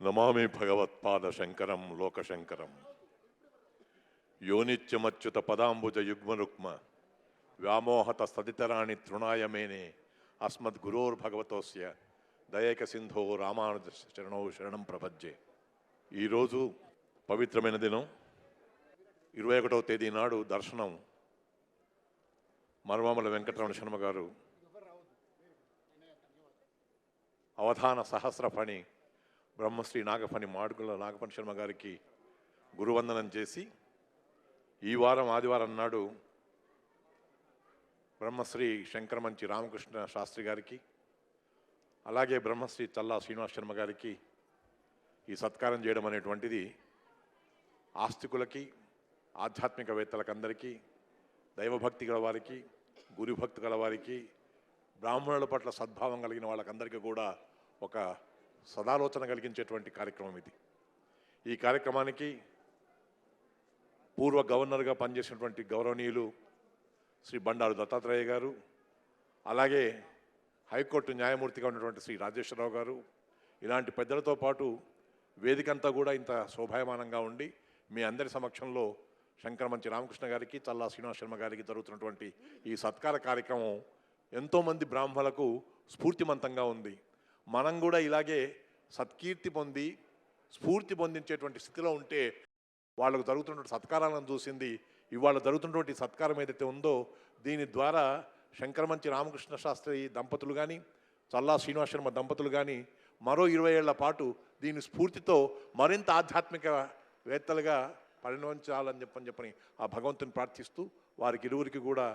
నమామి భగవత్పాద శంకరం లోకశంకరం యోనిత్యమచ్యుత పదాంబుజ యుగ్మరుక్మ వ్యామోహత స్థితరాణి తృణాయమేనే అస్మద్ గురోర్భగవతోస్య దయక సింధో రామానుజ శరణౌ శరణం ప్రపజ్జే. ఈరోజు పవిత్రమైన దినం. 21వ తేదీ నాడు దర్శనం మరవామల వెంకటరమణ శర్మ గారు అవధాన సహస్రఫణి బ్రహ్మశ్రీ నాగఫణి మాడుగుల నాగఫణి శర్మ గారికి గురువందనం చేసి, ఈ వారం ఆదివారం నాడు బ్రహ్మశ్రీ శంకరమంచి రామకృష్ణ శాస్త్రి గారికి, అలాగే బ్రహ్మశ్రీ చల్లా శ్రీనివాస్ శర్మ గారికి ఈ సత్కారం చేయడం అనేటువంటిది ఆస్తికులకి, ఆధ్యాత్మికవేత్తలకందరికీ, దైవభక్తి గల వారికి, గురుభక్తి గల వారికి, బ్రాహ్మణుల పట్ల సద్భావం కలిగిన వాళ్ళకందరికీ కూడా ఒక సదాలోచన కలిగించేటువంటి కార్యక్రమం ఇది. ఈ కార్యక్రమానికి పూర్వ గవర్నర్గా పనిచేసినటువంటి గౌరవనీయులు శ్రీ బండారు దత్తాత్రేయ గారు, అలాగే హైకోర్టు న్యాయమూర్తిగా ఉన్నటువంటి శ్రీ రాజేశ్వరరావు గారు, ఇలాంటి పెద్దలతో పాటు వేదికంతా కూడా ఇంత శోభాయమానంగా ఉండి మీ అందరి సమక్షంలో శంకరమంచి రామకృష్ణ గారికి, చల్లా శ్రీనివాస్ శర్మ గారికి జరుగుతున్నటువంటి ఈ సత్కార కార్యక్రమం ఎంతోమంది బ్రాహ్మణులకు స్ఫూర్తిమంతంగా ఉంది. మనం కూడా ఇలాగే సత్కీర్తి పొంది స్ఫూర్తి పొందించేటువంటి స్థితిలో ఉంటే వాళ్ళకు జరుగుతున్నటువంటి సత్కారాలను చూసింది ఇవాళ జరుగుతున్నటువంటి సత్కారం ఏదైతే ఉందో దీని ద్వారా శంకరమంచి రామకృష్ణ శాస్త్రి దంపతులు కానీ, చల్లా శ్రీనివాస్ శర్మ దంపతులు కానీ మరో 20 ఏళ్ల పాటు దీని స్ఫూర్తితో మరింత ఆధ్యాత్మికవేత్తలుగా పరిణమించాలని చెప్పని ఆ భగవంతుని ప్రార్థిస్తూ వారికి ఇరువురికి కూడా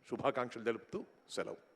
శుభాకాంక్షలు తెలుపుతూ సెలవు.